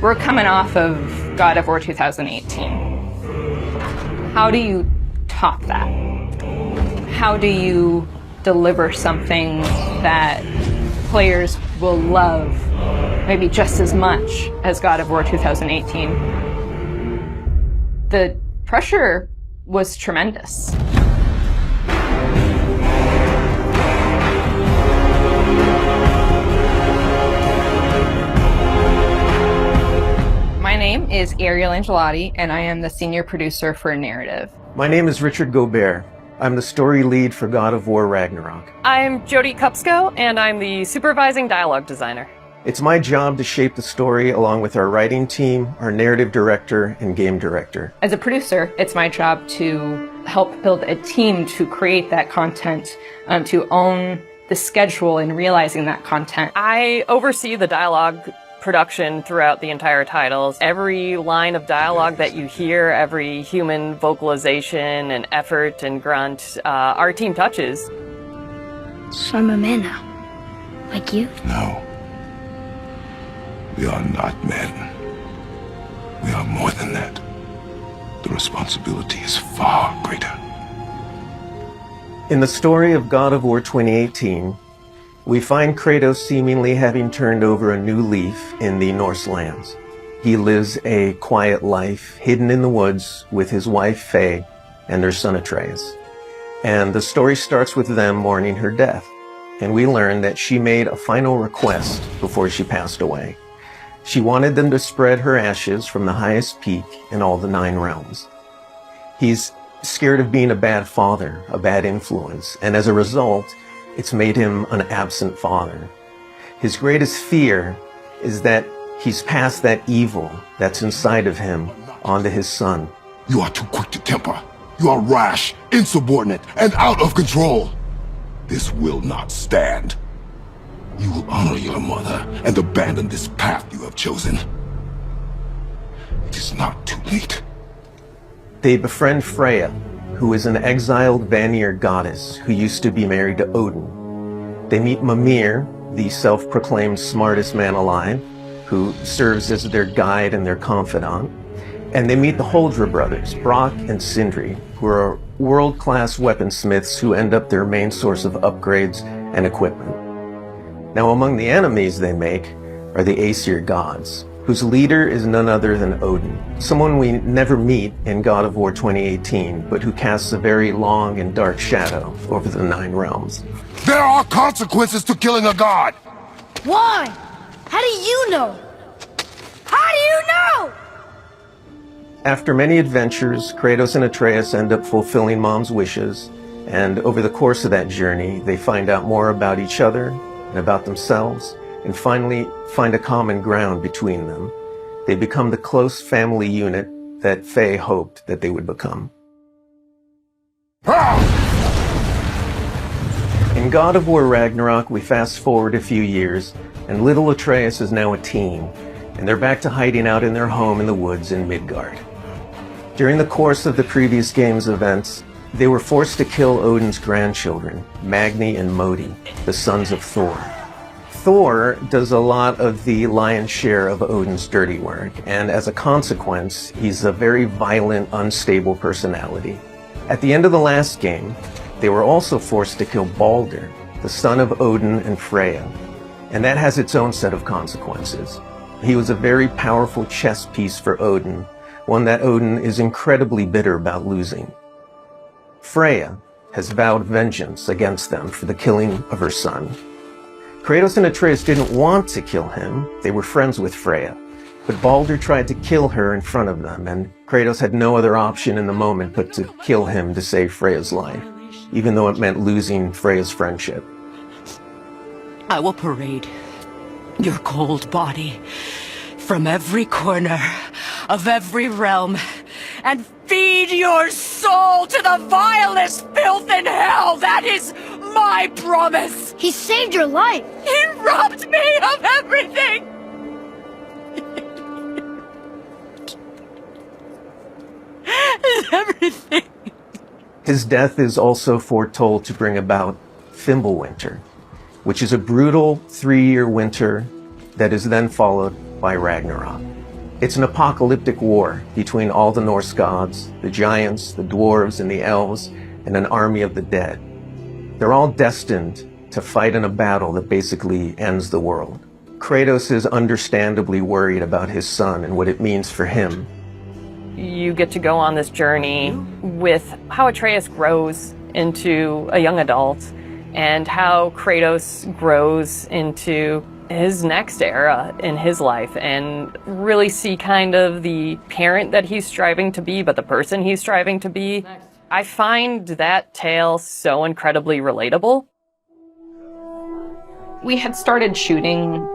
We're coming off of God of War 2018. How do you top that? How do you deliver something that players will love maybe just as much as God of War 2018? The pressure was tremendous. My name is Ariel Angelotti, and I am the senior producer for narrative. My name is Richard Gobert. I'm the story lead for God of War Ragnarok. I'm Jody Kupsko, and I'm the supervising dialogue designer. It's my job to shape the story along with our writing team, our narrative director, and game director. As a producer, it's my job to help build a team to create that content, to own the schedule in realizing that content. I oversee the dialogue production throughout the entire titles. Every line of dialogue that you hear, every human vocalization and effort and grunt, our team touches. So I'm a man now, like you? No. We are not men. We are more than that. The responsibility is far greater. In the story of God of War 2018, we find Kratos seemingly having turned over a new leaf in the Norse lands. He lives a quiet life, hidden in the woods with his wife Freya and their son Atreus. And the story starts with them mourning her death. And we learn that she made a final request before she passed away. She wanted them to spread her ashes from the highest peak in all the 9 realms. He's scared of being a bad father, a bad influence, and as a result, it's made him an absent father. His greatest fear is that he's passed that evil that's inside of him onto his son. You are too quick to temper. You are rash, insubordinate, and out of control. This will not stand. You will honor your mother and abandon this path you have chosen. It is not too late. They befriend Freya, who is an exiled Vanir goddess who used to be married to Odin. They meet Mimir, the self-proclaimed smartest man alive, who serves as their guide and their confidant. And they meet the Holdra brothers, Brok and Sindri, who are world-class weaponsmiths who end up their main source of upgrades and equipment. Now, among the enemies they make are the Aesir gods, whose leader is none other than Odin, someone we never meet in God of War 2018, but who casts a very long and dark shadow over the 9 realms. There are consequences to killing a god! Why? How do you know? How do you know? After many adventures, Kratos and Atreus end up fulfilling Mom's wishes, and over the course of that journey, they find out more about each other and about themselves, and finally find a common ground between them. They become the close family unit that Faye hoped that they would become. In God of War Ragnarok, we fast forward a few years, and little Atreus is now a teen, and they're back to hiding out in their home in the woods in Midgard. During the course of the previous game's events, they were forced to kill Odin's grandchildren, Magni and Modi, the sons of Thor. Thor does a lot of the lion's share of Odin's dirty work, and as a consequence, he's a very violent, unstable personality. At the end of the last game, they were also forced to kill Balder, the son of Odin and Freya, and that has its own set of consequences. He was a very powerful chess piece for Odin, one that Odin is incredibly bitter about losing. Freya has vowed vengeance against them for the killing of her son. Kratos and Atreus didn't want to kill him, they were friends with Freya, but Balder tried to kill her in front of them, and Kratos had no other option in the moment but to kill him to save Freya's life, even though it meant losing Freya's friendship. I will parade your cold body from every corner of every realm and feed your soul to the vilest filth in hell. That is my promise. He saved your life. He robbed me of everything. Everything. His death is also foretold to bring about Fimbulwinter, which is a brutal 3-year winter that is then followed by Ragnarok. It's an apocalyptic war between all the Norse gods, the giants, the dwarves, and the elves, and an army of the dead. They're all destined to fight in a battle that basically ends the world. Kratos is understandably worried about his son and what it means for him. You get to go on this journey with how Atreus grows into a young adult and how Kratos grows into his next era in his life, and really see kind of the parent that he's striving to be, but the person he's striving to be. I find that tale so incredibly relatable. We had started shooting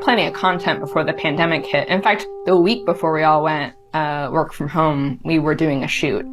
plenty of content before the pandemic hit. In fact, the week before we all went work from home, we were doing a shoot.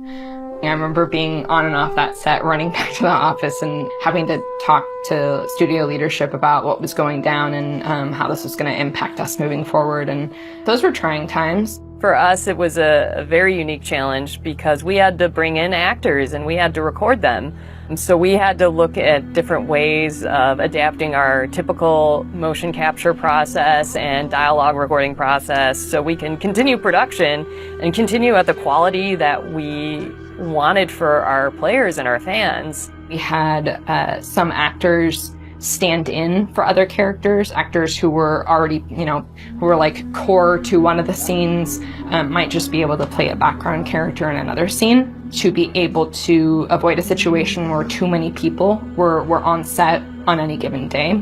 I remember being on and off that set, running back to the office and having to talk to studio leadership about what was going down and how this was going to impact us moving forward. And those were trying times. For us, it was a very unique challenge because we had to bring in actors and we had to record them. And so we had to look at different ways of adapting our typical motion capture process and dialogue recording process so we can continue production and continue at the quality that we wanted for our players and our fans. We had some actors stand in for other characters, actors who were already, who were like core to one of the scenes, might just be able to play a background character in another scene to be able to avoid a situation where too many people were on set on any given day.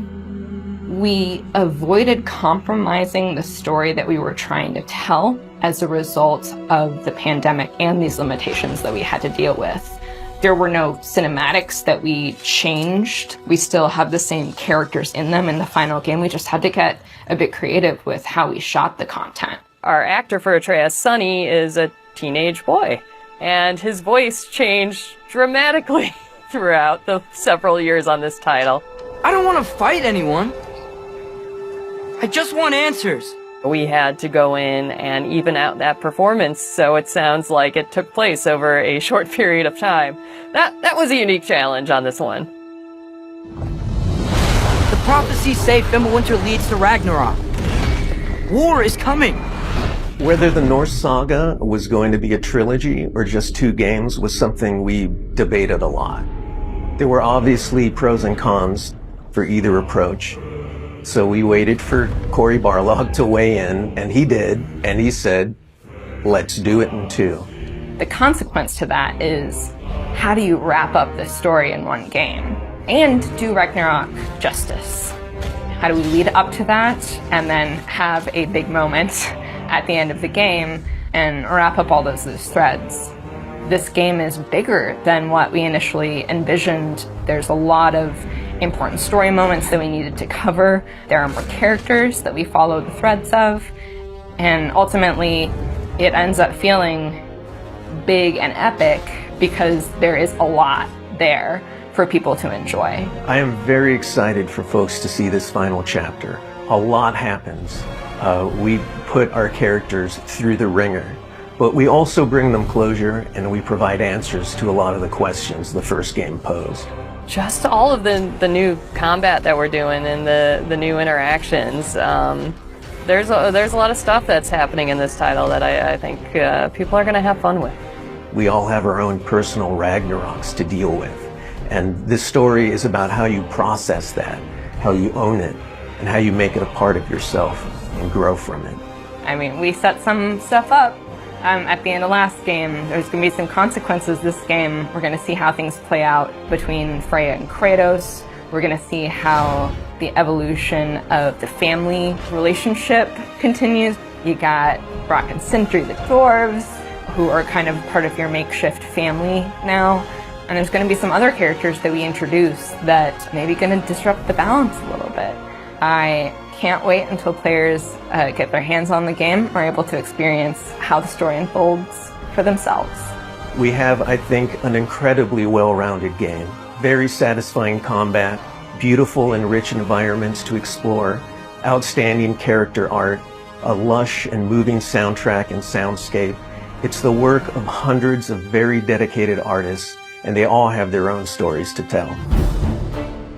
We avoided compromising the story that we were trying to tell as a result of the pandemic and these limitations that we had to deal with. There were no cinematics that we changed. We still have the same characters in them in the final game. We just had to get a bit creative with how we shot the content. Our actor for Atreus, Sonny, is a teenage boy, and his voice changed dramatically throughout the several years on this title. I don't want to fight anyone. I just want answers. We had to go in and even out that performance so it sounds like it took place over a short period of time. That was a unique challenge on this one. The prophecies say Fimbulwinter leads to Ragnarok. War is coming. Whether the Norse saga was going to be a trilogy or just 2 games was something we debated a lot. There were obviously pros and cons for either approach. So we waited for Cory Barlog to weigh in, and he did, and he said, let's do it in 2. The consequence to that is, how do you wrap up the story in one game and do Ragnarok justice? How do we lead up to that and then have a big moment at the end of the game and wrap up all those threads? This game is bigger than what we initially envisioned. There's a lot of important story moments that we needed to cover. There are more characters that we follow the threads of. And ultimately, it ends up feeling big and epic because there is a lot there for people to enjoy. I am very excited for folks to see this final chapter. A lot happens. We put our characters through the ringer, but we also bring them closure and we provide answers to a lot of the questions the first game posed. Just all of the new combat that we're doing and the new interactions. There's a lot of stuff that's happening in this title that I think people are going to have fun with. We all have our own personal Ragnaroks to deal with. And this story is about how you process that, how you own it, and how you make it a part of yourself and grow from it. I mean, we set some stuff up at the end of last game. There's going to be some consequences this game. We're going to see how things play out between Freya and Kratos. We're going to see how the evolution of the family relationship continues. You got Brok and Sindri, the dwarves, who are kind of part of your makeshift family now. And there's going to be some other characters that we introduce that maybe going to disrupt the balance a little bit. I can't wait until players get their hands on the game or are able to experience how the story unfolds for themselves. We have, I think, an incredibly well-rounded game. Very satisfying combat, beautiful and rich environments to explore, outstanding character art, a lush and moving soundtrack and soundscape. It's the work of hundreds of very dedicated artists, and they all have their own stories to tell.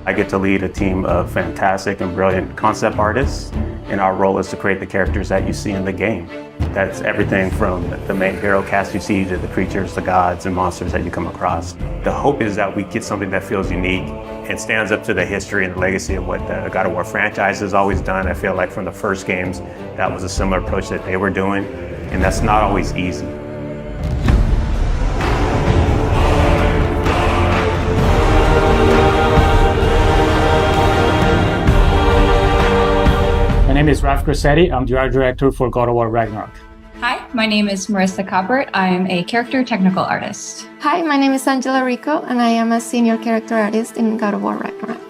I get to lead a team of fantastic and brilliant concept artists And our role is to create the characters that you see in the game. That's everything from the main hero cast you see to the creatures, the gods, and monsters that you come across. The hope is that we get something that feels unique and stands up to the history and the legacy of what the God of War franchise has always done. I feel like from the first games, that was a similar approach that they were doing, and that's not always easy. My name is Raf Grassetti. I'm the art director for God of War Ragnarok. Hi, my name is Marissa Coppert. I'm a character technical artist. Hi, my name is Angela Rico, and I am a senior character artist in God of War Ragnarok.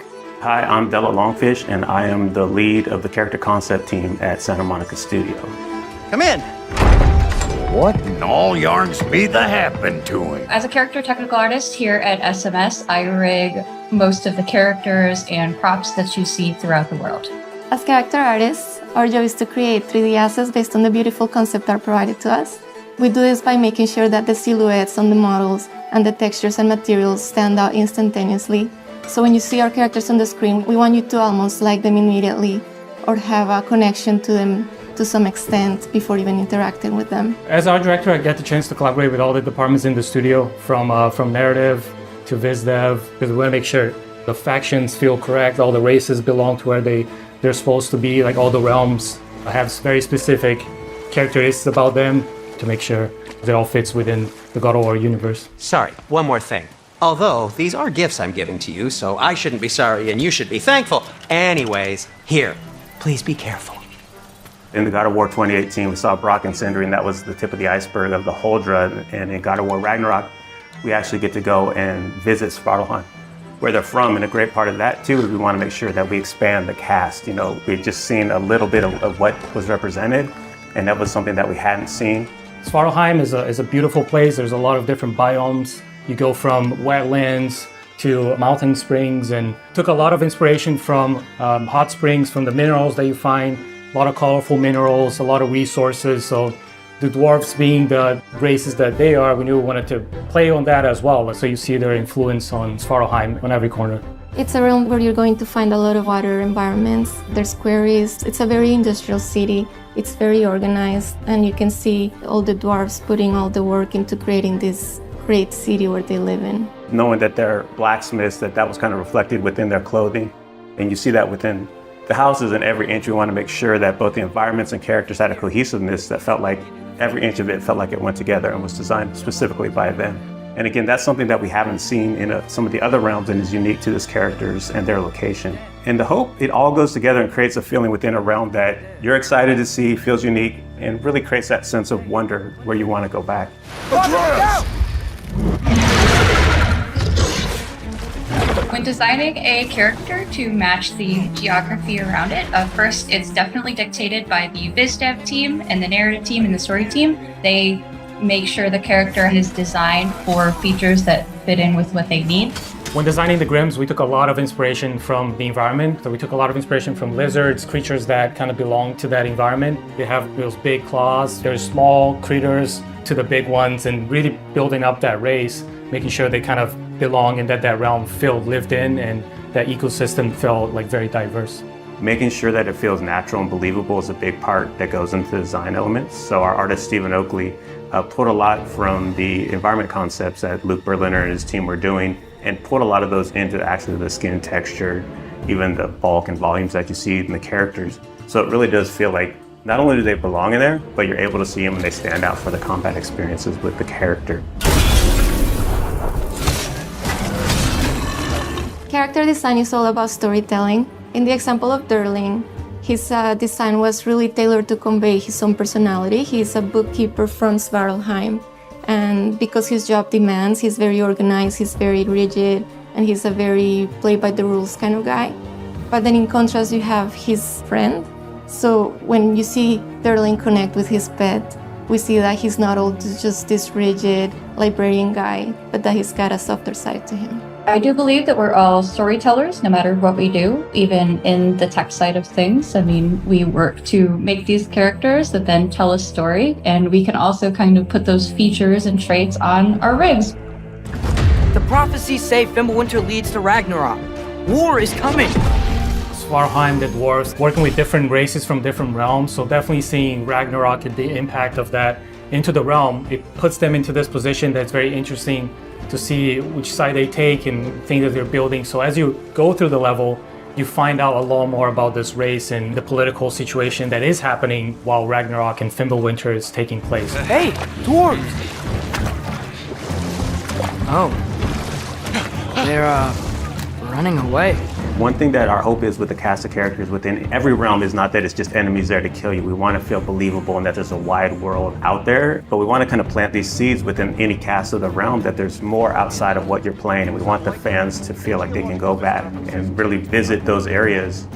Hi, I'm Della Longfish, and I am the lead of the character concept team at Santa Monica Studio. Come in. What in all yarns be the happened to him? As a character technical artist here at SMS, I rig most of the characters and props that you see throughout the world. As character artists, our job is to create 3D assets based on the beautiful concept art provided to us. We do this by making sure that the silhouettes on the models and the textures and materials stand out instantaneously. So when you see our characters on the screen, we want you to almost like them immediately or have a connection to them to some extent before even interacting with them. As art director, I get the chance to collaborate with all the departments in the studio, from narrative to viz dev, because we want to make sure the factions feel correct, all the races belong to where they're supposed to be, like all the realms have very specific characteristics about them to make sure it all fits within the God of War universe. Sorry, one more thing. Although, these are gifts I'm giving to you, so I shouldn't be sorry and you should be thankful. Anyways, here, please be careful. In the God of War 2018, we saw Brok and Sindri, and that was the tip of the iceberg of the Huldra. And in God of War Ragnarok, we actually get to go and visit Svartalfheim, where they're from. And a great part of that, too, is we want to make sure that we expand the cast. You know, we've just seen a little bit of what was represented, and that was something that we hadn't seen. Svartalfheim is a beautiful place. There's a lot of different biomes. You go from wetlands to mountain springs, and took a lot of inspiration from hot springs, from the minerals that you find, a lot of colorful minerals, a lot of resources. So the dwarves being the races that they are, we knew we wanted to play on that as well. So you see their influence on Svartalfheim on every corner. It's a realm where you're going to find a lot of water environments. There's quarries. It's a very industrial city. It's very organized, and you can see all the dwarves putting all the work into creating this great city where they live in. Knowing that they're blacksmiths, that was kind of reflected within their clothing. And you see that within the houses and every inch. We want to make sure that both the environments and characters had a cohesiveness that felt like every inch of it felt like it went together and was designed specifically by them. And again, that's something that we haven't seen in some of the other realms and is unique to these characters and their location. And the hope, it all goes together and creates a feeling within a realm that you're excited to see, feels unique, and really creates that sense of wonder where you want to go back. Atreus! When designing a character to match the geography around it, first it's definitely dictated by the viz dev team and the narrative team and the story team. They make sure the character is designed for features that fit in with what they need. When designing the Grims, we took a lot of inspiration from the environment. So we took a lot of inspiration from lizards, creatures that kind of belong to that environment. They have those big claws. There's small critters to the big ones, and really building up that race, making sure they kind of belong and that realm felt lived in and that ecosystem felt like very diverse. Making sure that it feels natural and believable is a big part that goes into the design elements. So our artist, Stephen Oakley, pulled a lot from the environment concepts that Luke Berliner and his team were doing and put a lot of those into actually the skin texture, even the bulk and volumes that you see in the characters. So it really does feel like not only do they belong in there, but you're able to see them and they stand out for the combat experiences with the character. Character design is all about storytelling. In the example of Durling, his design was really tailored to convey his own personality. He's a bookkeeper from Svartalfheim, and because his job demands, he's very organized, he's very rigid, and he's a very play-by-the-rules kind of guy. But then in contrast, you have his friend. So when you see Durling connect with his pet, we see that he's not all just this rigid librarian guy, but that he's got a softer side to him. I do believe that we're all storytellers, no matter what we do, even in the tech side of things. I mean, we work to make these characters that then tell a story, and we can also kind of put those features and traits on our rigs. The prophecies say Fimbulwinter leads to Ragnarok. War is coming. Svartalfheim, the dwarves, working with different races from different realms. So definitely seeing Ragnarok and the impact of that into the realm, it puts them into this position that's very interesting to see which side they take and things that they're building. So as you go through the level, you find out a lot more about this race and the political situation that is happening while Ragnarok and Fimbulwinter is taking place. Hey, dwarves! Oh. They're, running away. One thing that our hope is with the cast of characters within every realm is not that it's just enemies there to kill you. We want to feel believable and that there's a wide world out there, but we want to kind of plant these seeds within any cast of the realm that there's more outside of what you're playing, and we want the fans to feel like they can go back and really visit those areas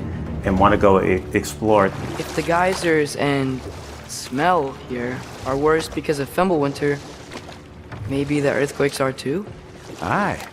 and want to go explore. If the geysers and smell here are worse because of Fimbulwinter, maybe the earthquakes are too? Aye.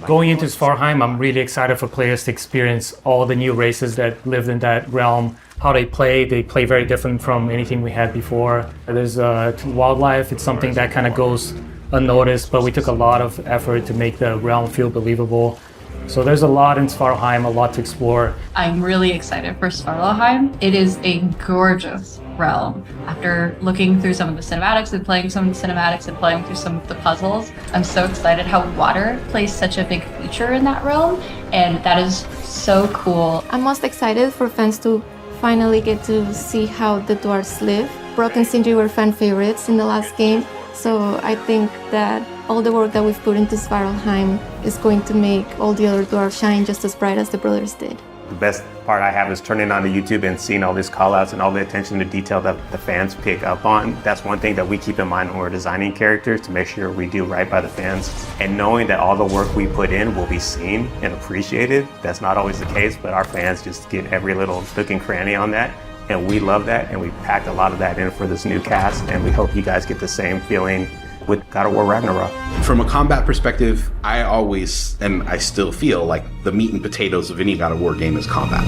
Going into Svartalfheim, I'm really excited for players to experience all the new races that lived in that realm, how they play very different from anything we had before. There's wildlife, it's something that kind of goes unnoticed, but we took a lot of effort to make the realm feel believable. So there's a lot in Svartalfheim, a lot to explore. I'm really excited for Svartalfheim. It is a gorgeous realm. After looking through some of the cinematics and playing some of the cinematics and playing through some of the puzzles, I'm so excited how water plays such a big feature in that realm, and that is so cool. I'm most excited for fans to finally get to see how the dwarves live. Brok and Sindri were fan favorites in the last game, so I think that all the work that we've put into Svartalfheim is going to make all the other dwarves shine just as bright as the brothers did. The best part I have is turning on the YouTube and seeing all these call-outs and all the attention to detail that the fans pick up on. That's one thing that we keep in mind when we're designing characters, to make sure we do right by the fans. And knowing that all the work we put in will be seen and appreciated. That's not always the case, but our fans just get every little nook and cranny on that. And we love that, and we packed a lot of that in for this new cast, and we hope you guys get the same feeling with God of War Ragnarok. From a combat perspective, I always, and I still feel like the meat and potatoes of any God of War game is combat.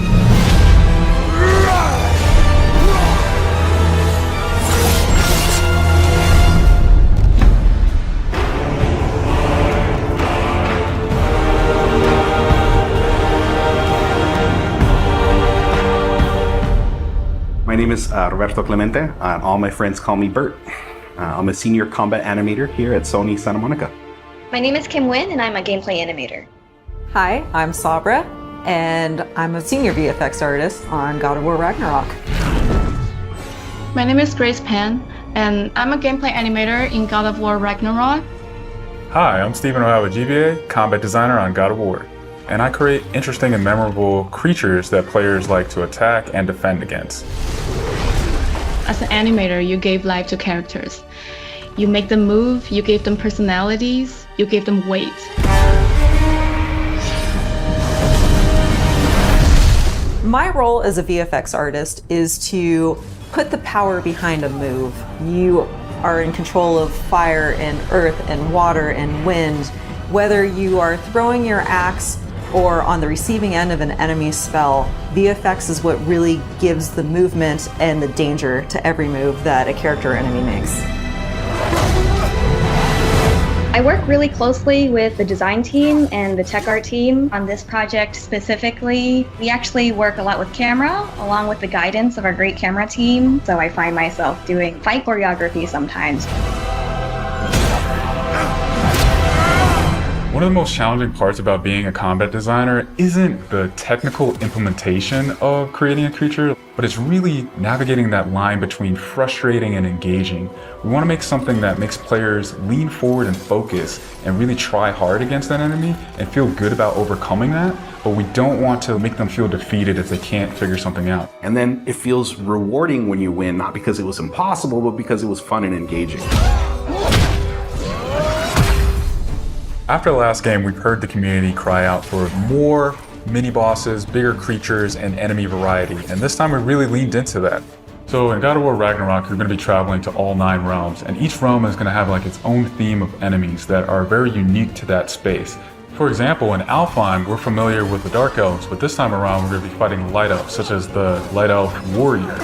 My name is Roberto Clemente. All my friends call me Bert. I'm a senior combat animator here at Sony Santa Monica. My name is Kim Nguyen, and I'm a gameplay animator. Hi, I'm Sabra, and I'm a senior VFX artist on God of War Ragnarok. My name is Grace Pan, and I'm a gameplay animator in God of War Ragnarok. Hi, I'm Stephen O'Hara, GBA, combat designer on God of War. And I create interesting and memorable creatures that players like to attack and defend against. As an animator, you gave life to characters. You make them move, you gave them personalities, you gave them weight. My role as a VFX artist is to put the power behind a move. You are in control of fire and earth and water and wind. Whether you are throwing your axe or on the receiving end of an enemy spell, VFX is what really gives the movement and the danger to every move that a character or enemy makes. I work really closely with the design team and the tech art team on this project specifically. We actually work a lot with camera, along with the guidance of our great camera team, so I find myself doing fight choreography sometimes. One of the most challenging parts about being a combat designer isn't the technical implementation of creating a creature, but it's really navigating that line between frustrating and engaging. We want to make something that makes players lean forward and focus and really try hard against an enemy and feel good about overcoming that, but we don't want to make them feel defeated if they can't figure something out. And then it feels rewarding when you win, not because it was impossible, but because it was fun and engaging. After the last game, we've heard the community cry out for more mini-bosses, bigger creatures, and enemy variety, and this time we really leaned into that. So in God of War Ragnarok, you're going to be traveling to all 9 realms, and each realm is going to have like its own theme of enemies that are very unique to that space. For example, in Alfheim, we're familiar with the Dark Elves, but this time around we're going to be fighting Light Elves, such as the Light Elf Warrior.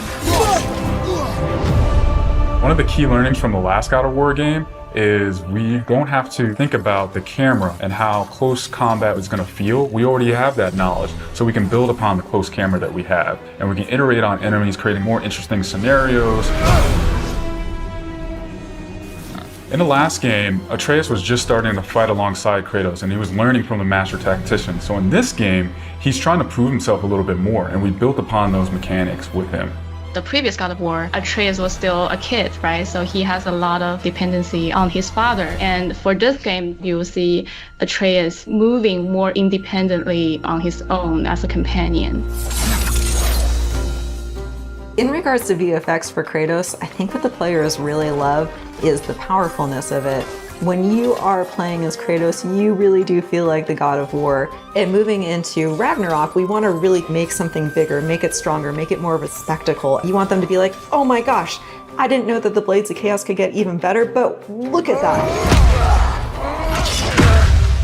One of the key learnings from the last God of War game is we don't have to think about the camera and how close combat is going to feel. We already have that knowledge, so we can build upon the close camera that we have, and we can iterate on enemies, creating more interesting scenarios. In the last game, Atreus was just starting to fight alongside Kratos, and he was learning from the master tactician. So in this game, he's trying to prove himself a little bit more, and we built upon those mechanics with him. The previous God of War, Atreus was still a kid, right? So he has a lot of dependency on his father. And for this game, you will see Atreus moving more independently on his own as a companion. In regards to VFX for Kratos, I think what the players really love is the powerfulness of it. When you are playing as Kratos, you really do feel like the God of War. And moving into Ragnarok, we want to really make something bigger, make it stronger, make it more of a spectacle. You want them to be like, oh my gosh, I didn't know that the Blades of Chaos could get even better, but look at that.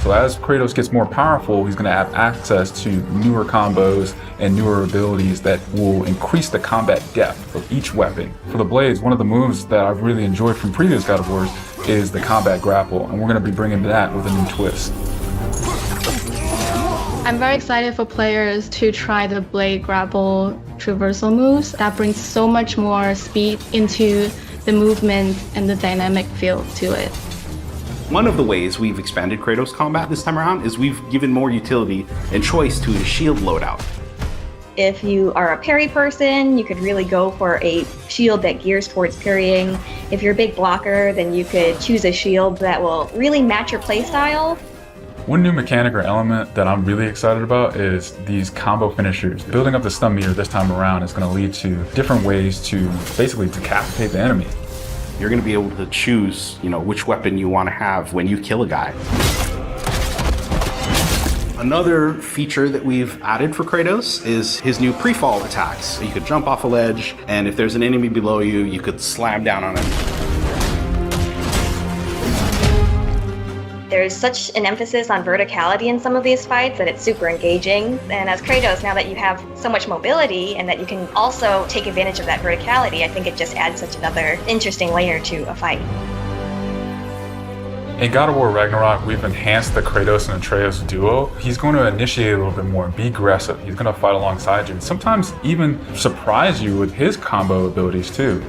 So as Kratos gets more powerful, he's going to have access to newer combos and newer abilities that will increase the combat depth of each weapon. For the Blades, one of the moves that I've really enjoyed from previous God of Wars is the combat grapple, and we're going to be bringing that with a new twist. I'm very excited for players to try the blade grapple traversal moves. That brings so much more speed into the movement and the dynamic feel to it. One of the ways we've expanded Kratos combat this time around is we've given more utility and choice to his shield loadout. If you are a parry person, you could really go for a shield that gears towards parrying. If you're a big blocker, then you could choose a shield that will really match your playstyle. One new mechanic or element that I'm really excited about is these combo finishers. Building up the stun meter this time around is going to lead to different ways to basically decapitate the enemy. You're going to be able to choose, which weapon you want to have when you kill a guy. Another feature that we've added for Kratos is his new pre-fall attacks. You could jump off a ledge, and if there's an enemy below you, you could slam down on him. There's such an emphasis on verticality in some of these fights that it's super engaging. And as Kratos, now that you have so much mobility and that you can also take advantage of that verticality, I think it just adds such another interesting layer to a fight. In God of War Ragnarok, we've enhanced the Kratos and Atreus duo. He's going to initiate a little bit more, be aggressive. He's going to fight alongside you, and sometimes even surprise you with his combo abilities too.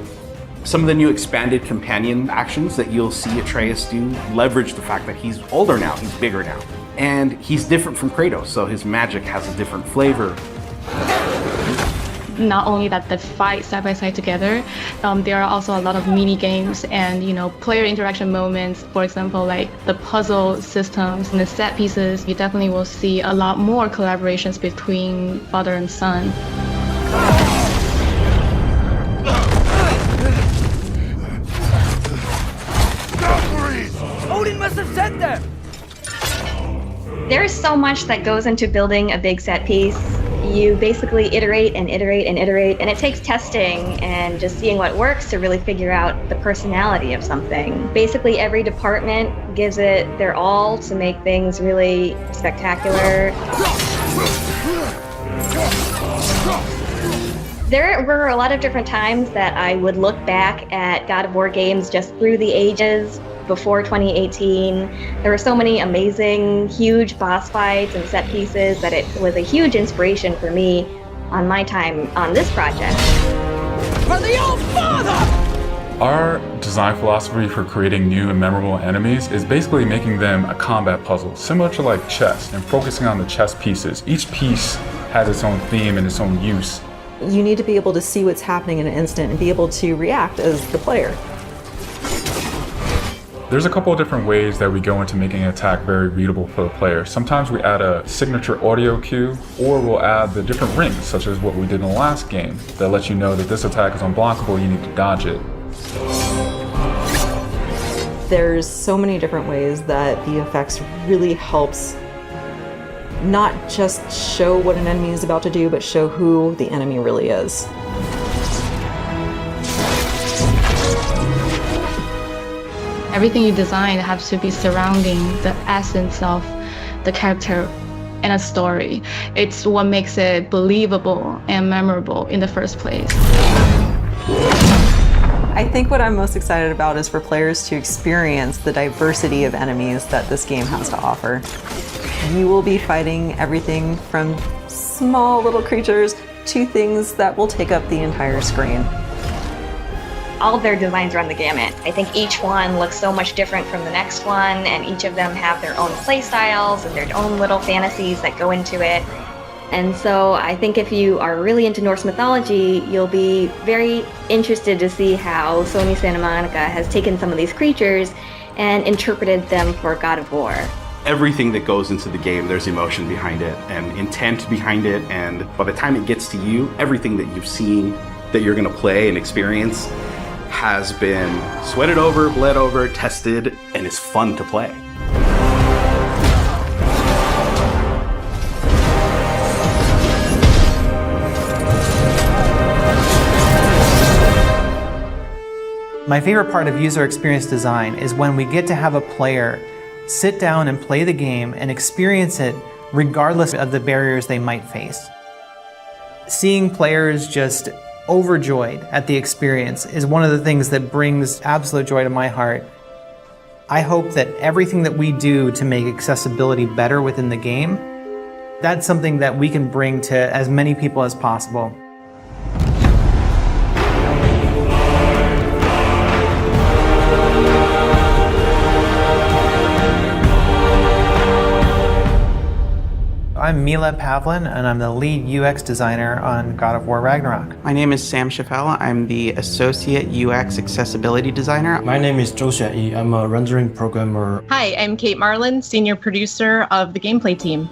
Some of the new expanded companion actions that you'll see Atreus do leverage the fact that he's older now, he's bigger now. And he's different from Kratos, so his magic has a different flavor. Not only that they fight side by side together, there are also a lot of mini games and player interaction moments. For example, like the puzzle systems and the set pieces. You definitely will see a lot more collaborations between father and son. Odin must have sent them! There's so much that goes into building a big set piece. You basically iterate and iterate and iterate, and it takes testing and just seeing what works to really figure out the personality of something. Basically, every department gives it their all to make things really spectacular. There were a lot of different times that I would look back at God of War games just through the ages before 2018. There were so many amazing, huge boss fights and set pieces that it was a huge inspiration for me on my time on this project. For the Old Father! Our design philosophy for creating new and memorable enemies is basically making them a combat puzzle, similar to like chess, and focusing on the chess pieces. Each piece has its own theme and its own use. You need to be able to see what's happening in an instant and be able to react as the player. There's a couple of different ways that we go into making an attack very readable for the player. Sometimes we add a signature audio cue, or we'll add the different rings, such as what we did in the last game, that lets you know that this attack is unblockable, you need to dodge it. There's so many different ways that VFX really helps not just show what an enemy is about to do, but show who the enemy really is. Everything you design has to be surrounding the essence of the character and a story. It's what makes it believable and memorable in the first place. I think what I'm most excited about is for players to experience the diversity of enemies that this game has to offer. You will be fighting everything from small little creatures to things that will take up the entire screen. All of their designs run the gamut. I think each one looks so much different from the next one, and each of them have their own play styles and their own little fantasies that go into it. And so I think if you are really into Norse mythology, you'll be very interested to see how Sony Santa Monica has taken some of these creatures and interpreted them for God of War. Everything that goes into the game, there's emotion behind it and intent behind it, and by the time it gets to you, everything that you've seen that you're going to play and experience has been sweated over, bled over, tested, and is fun to play. My favorite part of user experience design is when we get to have a player sit down and play the game and experience it regardless of the barriers they might face. Seeing players just overjoyed at the experience is one of the things that brings absolute joy to my heart. I hope that everything that we do to make accessibility better within the game, that's something that we can bring to as many people as possible. I'm Mila Pavlin, and I'm the lead UX designer on God of War Ragnarok. My name is Sam Chaffel. I'm the Associate UX Accessibility Designer. My name is Zhou Xuanyi. I'm a rendering programmer. Hi, I'm Kate Marlin, Senior Producer of the gameplay team.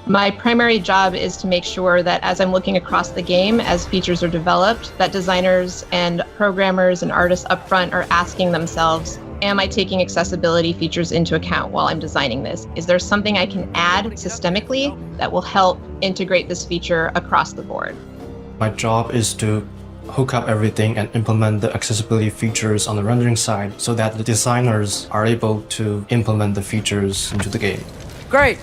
My primary job is to make sure that as I'm looking across the game, as features are developed, that designers and programmers and artists up front are asking themselves, am I taking accessibility features into account while I'm designing this? Is there something I can add systemically that will help integrate this feature across the board? My job is to hook up everything and implement the accessibility features on the rendering side so that the designers are able to implement the features into the game. Great!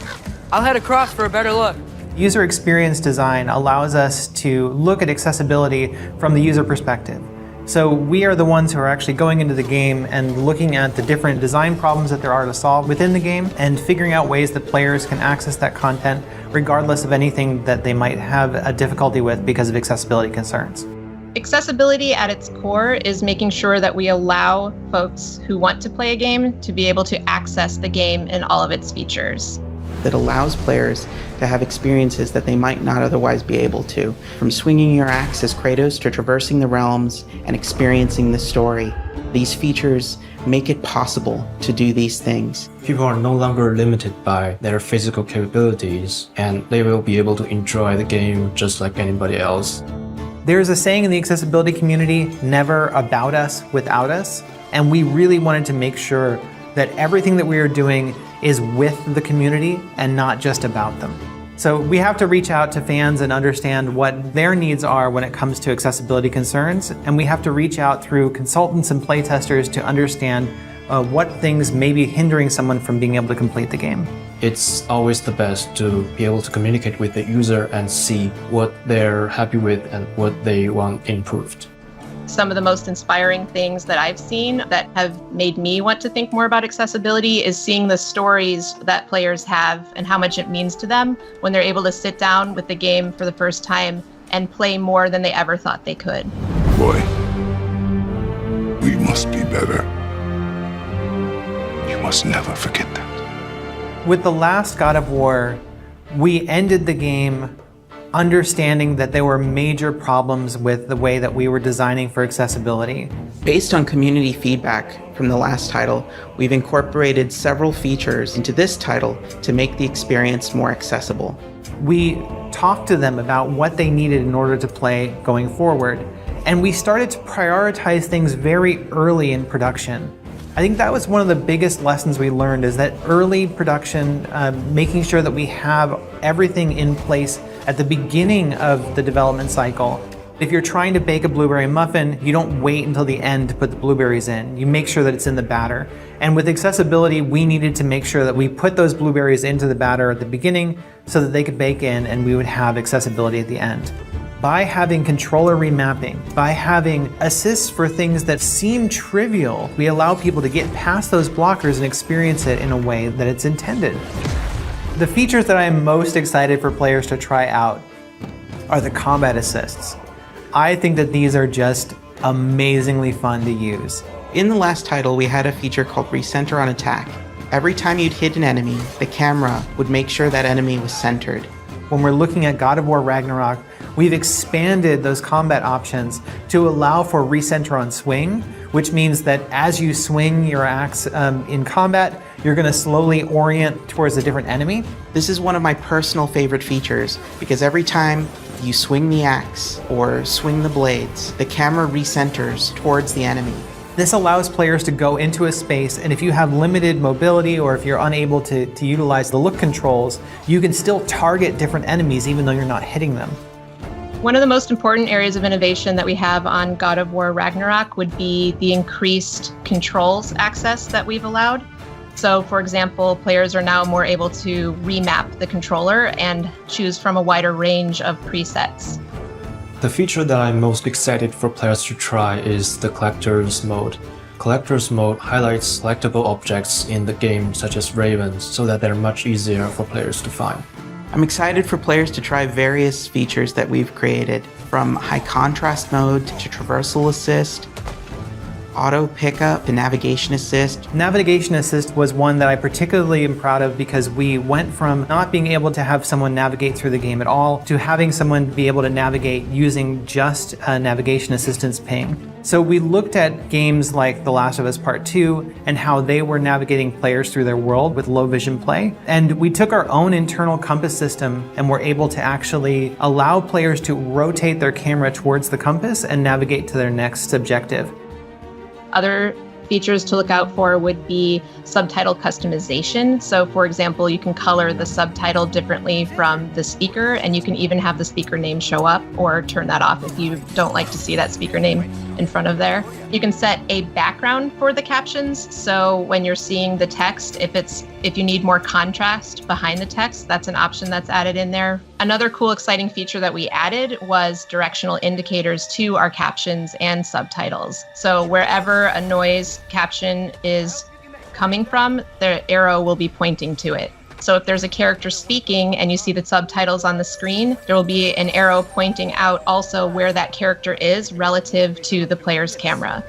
I'll head across for a better look. User experience design allows us to look at accessibility from the user perspective. So we are the ones who are actually going into the game and looking at the different design problems that there are to solve within the game and figuring out ways that players can access that content regardless of anything that they might have a difficulty with because of accessibility concerns. Accessibility at its core is making sure that we allow folks who want to play a game to be able to access the game and all of its features. That allows players to have experiences that they might not otherwise be able to. From swinging your axe as Kratos to traversing the realms and experiencing the story. These features make it possible to do these things. People are no longer limited by their physical capabilities, and they will be able to enjoy the game just like anybody else. There's a saying in the accessibility community, never about us without us, and we really wanted to make sure that everything that we are doing is with the community and not just about them. So we have to reach out to fans and understand what their needs are when it comes to accessibility concerns, and we have to reach out through consultants and playtesters to understand what things may be hindering someone from being able to complete the game. It's always the best to be able to communicate with the user and see what they're happy with and what they want improved. Some of the most inspiring things that I've seen that have made me want to think more about accessibility is seeing the stories that players have and how much it means to them when they're able to sit down with the game for the first time and play more than they ever thought they could. Boy, we must be better. You must never forget that. With the last God of War, we ended the game understanding that there were major problems with the way that we were designing for accessibility. Based on community feedback from the last title, we've incorporated several features into this title to make the experience more accessible. We talked to them about what they needed in order to play going forward, and we started to prioritize things very early in production. I think that was one of the biggest lessons we learned, is that early production, making sure that we have everything in place at the beginning of the development cycle. If you're trying to bake a blueberry muffin, you don't wait until the end to put the blueberries in. You make sure that it's in the batter. And with accessibility, we needed to make sure that we put those blueberries into the batter at the beginning so that they could bake in and we would have accessibility at the end. By having controller remapping, by having assists for things that seem trivial, we allow people to get past those blockers and experience it in a way that it's intended. The features that I am most excited for players to try out are the combat assists. I think that these are just amazingly fun to use. In the last title, we had a feature called Recenter on Attack. Every time you'd hit an enemy, the camera would make sure that enemy was centered. When we're looking at God of War Ragnarok, we've expanded those combat options to allow for recenter on swing, which means that as you swing your axe in combat, you're going to slowly orient towards a different enemy. This is one of my personal favorite features because every time you swing the axe or swing the blades, the camera recenters towards the enemy. This allows players to go into a space, and if you have limited mobility or if you're unable to utilize the look controls, you can still target different enemies even though you're not hitting them. One of the most important areas of innovation that we have on God of War Ragnarok would be the increased controls access that we've allowed. So, for example, players are now more able to remap the controller and choose from a wider range of presets. The feature that I'm most excited for players to try is the Collector's Mode. Collector's Mode highlights collectible objects in the game, such as ravens, so that they're much easier for players to find. I'm excited for players to try various features that we've created, from high contrast mode to traversal assist, auto pickup to navigation assist. Navigation assist was one that I particularly am proud of because we went from not being able to have someone navigate through the game at all to having someone be able to navigate using just a navigation assistance ping. So we looked at games like The Last of Us Part 2 and how they were navigating players through their world with low vision play. And we took our own internal compass system and were able to actually allow players to rotate their camera towards the compass and navigate to their next objective. Other features to look out for would be subtitle customization. So, for example, you can color the subtitle differently from the speaker, and you can even have the speaker name show up or turn that off if you don't like to see that speaker name in front of there. You can set a background for the captions. So when you're seeing the text, if you need more contrast behind the text, that's an option that's added in there. Another cool, exciting feature that we added was directional indicators to our captions and subtitles. So wherever a noise caption is coming from, the arrow will be pointing to it. So if there's a character speaking and you see the subtitles on the screen, there will be an arrow pointing out also where that character is relative to the player's camera.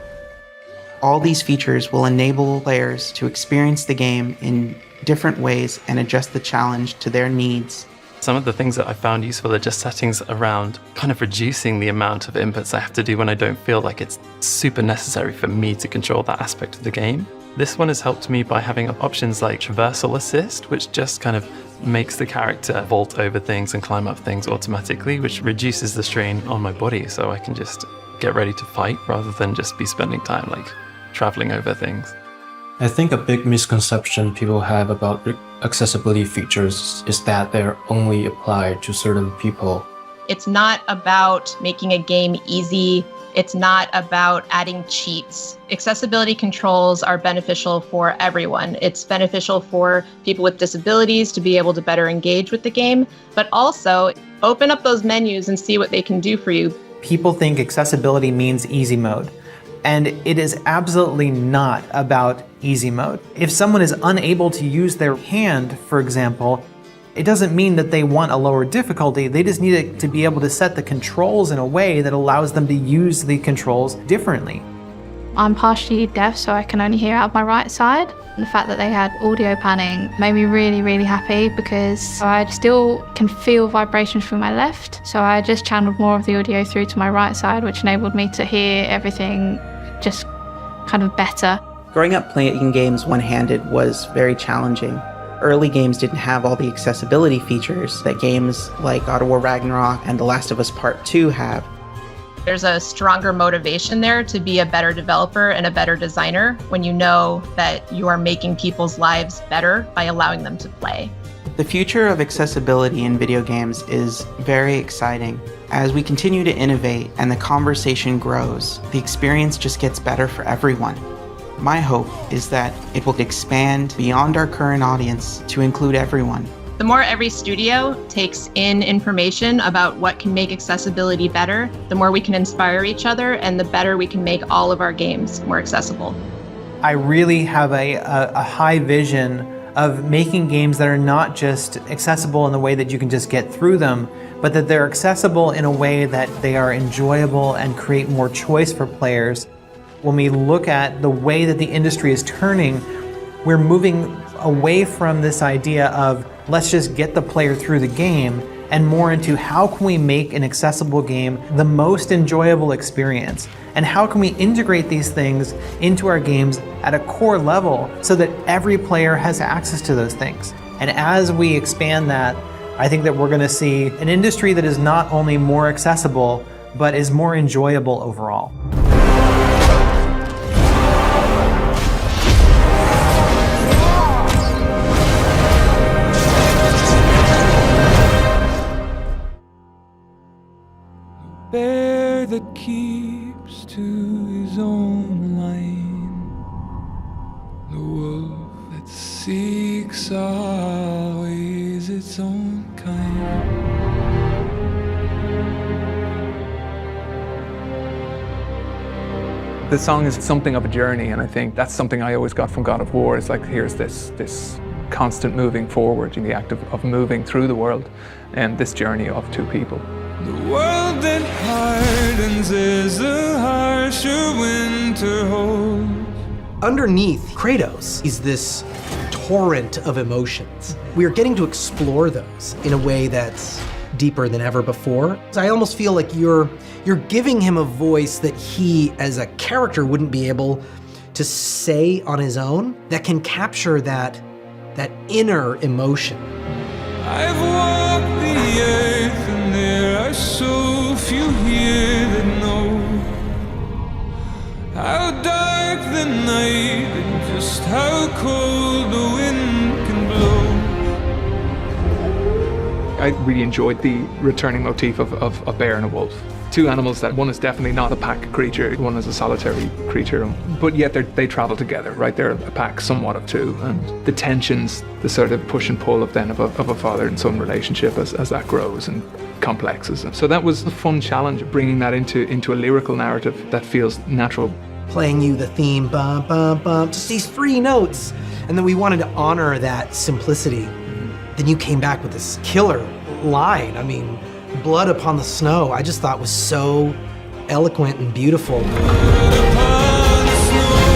All these features will enable players to experience the game in different ways and adjust the challenge to their needs. Some of the things that I found useful are just settings around kind of reducing the amount of inputs I have to do when I don't feel like it's super necessary for me to control that aspect of the game. This one has helped me by having options like traversal assist, which just kind of makes the character vault over things and climb up things automatically, which reduces the strain on my body so I can just get ready to fight rather than just be spending time like traveling over things. I think a big misconception people have about accessibility features is that they're only applied to certain people. It's not about making a game easy. It's not about adding cheats. Accessibility controls are beneficial for everyone. It's beneficial for people with disabilities to be able to better engage with the game, but also open up those menus and see what they can do for you. People think accessibility means easy mode, and it is absolutely not about easy mode. If someone is unable to use their hand, for example, it doesn't mean that they want a lower difficulty. They just need to be able to set the controls in a way that allows them to use the controls differently. I'm partially deaf, so I can only hear out my right side. The fact that they had audio panning made me really, really happy because I still can feel vibrations through my left. So I just channeled more of the audio through to my right side, which enabled me to hear everything just kind of better. Growing up playing games one-handed was very challenging. Early games didn't have all the accessibility features that games like God of War Ragnarok and The Last of Us Part 2 have. There's a stronger motivation there to be a better developer and a better designer when you know that you are making people's lives better by allowing them to play. The future of accessibility in video games is very exciting. As we continue to innovate and the conversation grows, the experience just gets better for everyone. My hope is that it will expand beyond our current audience to include everyone, The more every studio takes in information about what can make accessibility better, the more we can inspire each other and the better we can make all of our games more accessible. I really have a high vision of making games that are not just accessible in the way that you can just get through them, but that they're accessible in a way that they are enjoyable and create more choice for players. When we look at the way that the industry is turning, we're moving away from this idea of let's just get the player through the game and more into how can we make an accessible game the most enjoyable experience, and how can we integrate these things into our games at a core level so that every player has access to those things. And as we expand that, I think that we're going to see an industry that is not only more accessible, but is more enjoyable overall. Bear that keeps to his own line, the wolf that seeks always its own kind. The song is something of a journey, and I think that's something I always got from God of War. It's like, here's this constant moving forward in the act of moving through the world, and this journey of two people. The world that hardens as the harsher winter holds. Underneath Kratos is this torrent of emotions. We are getting to explore those in a way that's deeper than ever before. I almost feel like you're giving him a voice that he, as a character, wouldn't be able to say on his own, that can capture that inner emotion. I've walked the earth and there are so few here that know how dark the night and just how cold the wind can blow. I really enjoyed the returning motif of a bear and a wolf. Two animals that one is definitely not a pack creature, one is a solitary creature, but yet they travel together, right? They're a pack somewhat of two, and the tensions, the sort of push and pull of a father and son relationship as that grows and complexes. So that was a fun challenge, bringing that into a lyrical narrative that feels natural. Playing you the theme, bum, bum, bum, just these 3 notes, and then we wanted to honor that simplicity. Then you came back with this killer line. I mean, blood upon the snow, I just thought was so eloquent and beautiful. Blood upon the snow.